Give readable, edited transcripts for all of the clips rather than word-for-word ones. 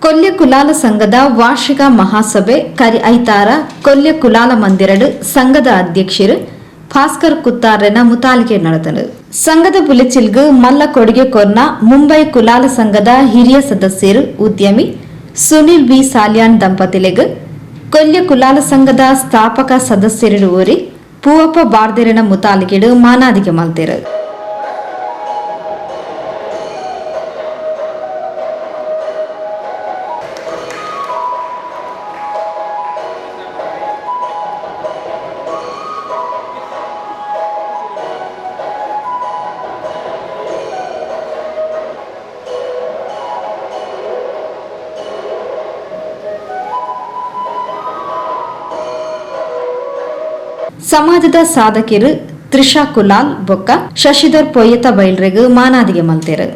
ಕೊಲ್ಯ ಕುಲಾಲ ಸಂಘದ ವಾರ್ಷಿಕ ಮಹಾಸಭೆ ಕರಿ ಐತಾರ ಕೊಲ್ಯ ಕುಲಾಲ ಮಂದಿರಡು ಸಂಘದ ಅಧ್ಯಕ್ಷರು ಭಾಸ್ಕರ್ ಕುತ್ತಾರನ ಮುತಾಲಿಕೆ ನಡೆದನು. ಸಂಘದ ಬುಲೆಚಿಲ್ಗು ಮಲ್ಲ ಕೊಡುಗೆ ಕೊರ್ನ ಮುಂಬೈ ಕುಲಾಲ ಸಂಘದ ಹಿರಿಯ ಸದಸ್ಯರು ಉದ್ಯಮಿ ಸುನಿಲ್ ಬಿ ಸಾಲ್ಯಾನ್ ದಂಪತಿಲೆಗ್ ಕೊಲ್ಯ ಕುಲಾಲ ಸಂಘದ ಸ್ಥಾಪಕ ಸದಸ್ಯರು ಊರಿ ಪೂವಪ್ಪ ಬಾರ್ದೆರನ ಮುತಾಲಿಕೆಡು ಮಾನಾದಿಗೆ ಮಲ್ತೆರು. ಸಮಾಜದ ಸಾಧಕರು ತ್ರಿಷಾ ಕುಲಾಲ್ ಬೊಕ್ಕ ಶಶಿಧರ್ ಪೊಯ್ಯತ ಬೈಲ್ರೆಗ್ ಮಾನಾದಿಗೆ ಮಲ್ತೆರು.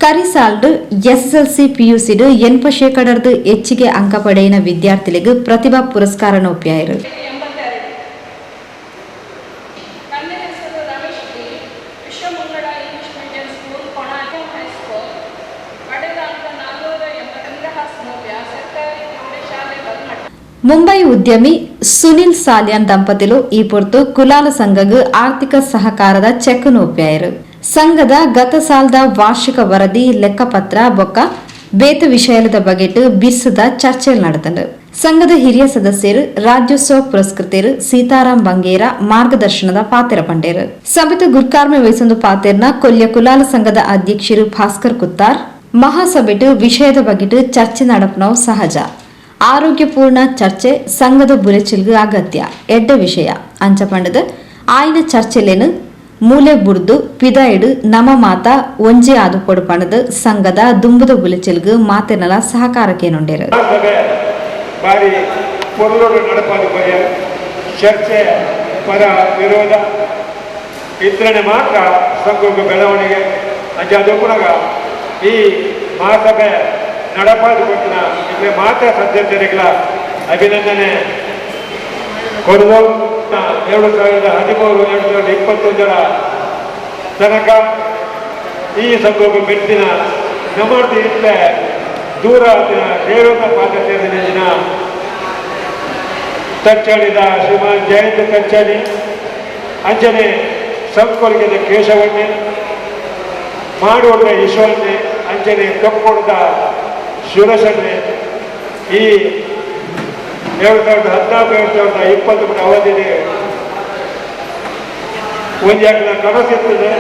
ಕರಿಸಾಲ್ಡು ಎಸ್ಎಸ್ಎಲ್ಸಿ ಪಿಯುಸಿಡು 80% ಹೆಚ್ಚಿಗೆ ಅಂಕ ಪಡೆಯಿನ ವಿದ್ಯಾರ್ಥಿಗಳಿಗೆ ಪ್ರತಿಭಾ ಪುರಸ್ಕಾರ ಒಪ್ಪಿಯಾರು. ಮುಂಬೈ ಉದ್ಯಮಿ ಸುನಿಲ್ ಸಾಲ್ಯಾನ್ ದಂಪತಿಲು ಈ ಪೊರ್ತು ಕುಲಾಲ ಸಂಘಗೂ ಆರ್ಥಿಕ ಸಹಕಾರದ ಚೆಕ್ ಒಪ್ಪಿಯಾರು. ಸಂಘದ ಗತ ಸಾಲದ ವಾರ್ಷಿಕ ವರದಿ ಲೆಕ್ಕಪತ್ರ ಬೊಕ್ಕ ಬೇತ ವಿಷಯದ ಬಗೆಟ್ ಬಿರ್ಸದ ಚರ್ಚೆ ನಡೆದನು. ಸಂಘದ ಹಿರಿಯ ಸದಸ್ಯರು ರಾಜ್ಯೋತ್ಸವ ಪುರಸ್ಕೃತರು ಸೀತಾರಾಮ್ ಬಂಗೇರ ಮಾರ್ಗದರ್ಶನದ ಪಾತ್ರ ಪಂಡೇರು. ಸಭೆತ ಗುರ್ಕಾರ್ಮೆ ವಹಿಸೊಂದು ಪಾತೆರ್ನ ಕೊಲ್ಯ ಕುಲಾಲ ಸಂಘದ ಅಧ್ಯಕ್ಷರು ಭಾಸ್ಕರ್ ಕುತ್ತಾರ್ ಮಹಾಸಭೆಟ್ ವಿಷಯದ ಬಗೆಟ್ ಚರ್ಚೆ ನಡಪನವು ಸಹಜ. ಆರೋಗ್ಯಪೂರ್ಣ ಚರ್ಚೆ ಸಂಘದ ಬುಲೆಚಿಲ್ಗು ಅಗತ್ಯ ಎಡ್ಡ ವಿಷಯ ಅಂಚ ಪಂಡದ ಆಯ್ನ ಚರ್ಚೆಲೇನು ಮೂಲೆ ಬುಡ್ದು ಪಿದಾಯಿಡು ನಮ ಮಾತ ಒಂಜೆ ಆದು ಪಣದು ಸಂಘದ ದುಂಬುದ ಬುಲೆಚಿಲ್ಗು ಮಾತೆನಲ ಸಹಕಾರಕ್ಕೆ ನೊಂಡೇರು. ಚರ್ಚೆ ಪರ ವಿರೋಧ ಇದ್ರೆ ಮಾತ್ರ ಸಂಘಕ್ಕೆ ಬೆಳವಣಿಗೆ ಅಂಜಾದೊಬ್ಬನಾಗ ಈ ಮಹಾಸಭೆ ನಡಪಾದು ಕೊಟ್ಟಿನ ಇಲ್ಲಿ ಮಾತ್ರ ಸದಸ್ಯರಿಗಳ ಅಭಿನಂದನೆ ಕೊಡಲು 2013-2021 ತನಕ ಈ ಸಂಘಕ್ಕೆ ಮೆಟ್ಟಿನ ನಮ್ಮೊಟ್ಟು ಇತ್ತೆ ದೂರ ದೇವರ ಪಾತ್ರ ಸೇರಿದ ತಚ್ಚಳಿದ ಶ್ರೀಮಾನ್ ಜಯಂತ ತಚ್ಚಳಿ ಅಂಜನೆ ಸಂಸ್ಕೃತಿಗೆ ಕೇಶವನ್ನೇ ಮಾಡುವುದ ಈಶ್ವರನ್ನೇ ಅಂಜನೆ ಕಪ್ಪೊಡ್ದ ಸುರಸನ್ನೇ ಈ 2014-2020 ಅವಧಿಗೆ ಒಂದು ಕನಸಿರ್ತದೆ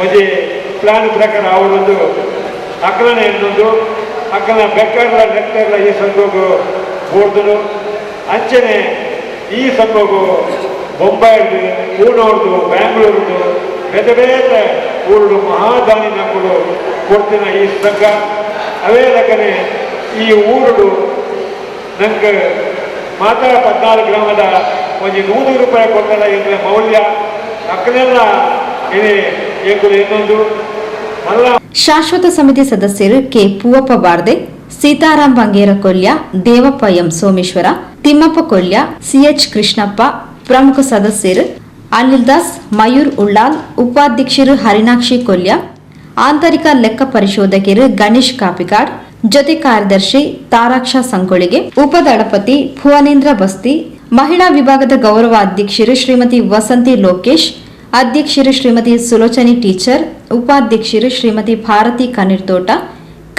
ಒಂದು ಪ್ಲಾನ್ ಪ್ರಕಾರ ಅವರೊಂದು ಅಕ್ಕಲನೆ ಎನ್ನೊಂದು ಅಕ್ಕಲ ಬೆಕ್ಕರ್ಲ ಲೆಕ್ಕರ್ಲ ಈ ಸಂಘಗೂ ಬೋರ್ದರು ಅಂಚನೆ ಈ ಸಂಘಗೂ ಬೊಂಬಾಯಿದು ಪೂರ್ಣವ್ರದ್ದು ಬ್ಯಾಂಗ್ಳೂರ್ದು ಬೇರೆ ಬೇರೆ ಊರು ಮಹಾದಾನಿ ನಮ್ಮಗಳು ಕೊಡ್ತಿನ ಈ ಸಂಘ ಅವೇ ಲೆಕ್ಕನೆ ಈ ಊರುಡು ನಂಗೆ ಮಾತಾ 14 ಗ್ರಾಮದ ಒಂದು 100 ರೂಪಾಯಿ ಕೊಟ್ಟಲ್ಲ ಎಂದ್ರೆ ಮೌಲ್ಯ ಅಕ್ಕನೆಲ್ಲ ಇನ್ನೊಂದು ಶಾಶ್ವತ ಸಮಿತಿ ಸದಸ್ಯರು K Poovappa Barde, Sitaram Bangera Kolya, Devappa M Someshwar, Thimmappa Kolya, CH Krishnappa ಪ್ರಮುಖ ಸದಸ್ಯರು ಅನಿಲ್ ದಾಸ್, ಮಯೂರ್ ಉಳ್ಳಾಲ್, ಉಪಾಧ್ಯಕ್ಷರು ಹರಿಣಾಕ್ಷಿ ಕೊಲ್ಯ, ಆಂತರಿಕ ಲೆಕ್ಕ ಪರಿಶೋಧಕರು ಗಣೇಶ್ ಕಾಪಿಕಾಡ್, ಜೊತೆ ಕಾರ್ಯದರ್ಶಿ ತಾರಾಕ್ಷ ಸಂಕೊಳಿಗೆ, ಉಪದಳಪತಿ ಭುವನೇಂದ್ರ ಬಸ್ತಿ, ಮಹಿಳಾ ವಿಭಾಗದ ಗೌರವ ಅಧ್ಯಕ್ಷರು ಶ್ರೀಮತಿ ವಸಂತಿ ಲೋಕೇಶ್, ಅಧ್ಯಕ್ಷರು ಶ್ರೀಮತಿ ಸುಲೋಚನಿ ಟೀಚರ್, ಉಪಾಧ್ಯಕ್ಷರು ಶ್ರೀಮತಿ ಭಾರತಿ ಕನಿರ್ತೋಟ,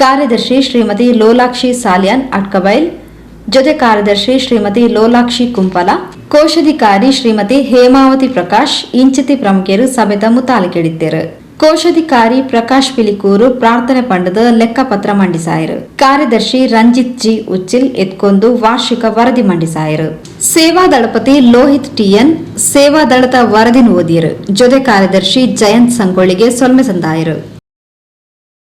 ಕಾರ್ಯದರ್ಶಿ ಶ್ರೀಮತಿ ಲೋಲಾಕ್ಷಿ ಸಾಲ್ಯಾನ್ ಅಟ್ಕಬೈಲ್, ಜೊತೆ ಕಾರ್ಯದರ್ಶಿ ಶ್ರೀಮತಿ ಲೋಲಾಕ್ಷಿ ಕುಂಪಲ, ಕೋಶಾಧಿಕಾರಿ ಶ್ರೀಮತಿ ಹೇಮಾವತಿ ಪ್ರಕಾಶ್ ಇಂಚಿತಿ ಪ್ರಮುಖರು ಸಭೆದ ಮುತಾಲಿಕೆಡಿದ್ದರು. ಕೋಶಾಧಿಕಾರಿ ಪ್ರಕಾಶ್ ಪಿಲಿಕೂರು ಪ್ರಾರ್ಥನೆ ಪಂಡದ ಲೆಕ್ಕಪತ್ರ ಮಂಡಿಸಾಯರು. ಕಾರ್ಯದರ್ಶಿ ರಂಜಿತ್ ಜಿ ಉಚ್ಚಿಲ್ ಎತ್ಕೊಂದು ವಾರ್ಷಿಕ ವರದಿ ಮಂಡಿಸಾಯರು. ಸೇವಾ ದಳಪತಿ ಲೋಹಿತ್ ಟಿಎನ್ ಸೇವಾ ದಳದ ವರದಿ ಓದಿಯರು. ಜೊತೆ ಕಾರ್ಯದರ್ಶಿ ಜಯಂತ್ ಸಂಗೊಳ್ಳಿಗೆ ಸೊಲ್ಮೆ ಸಂದಾಯರು.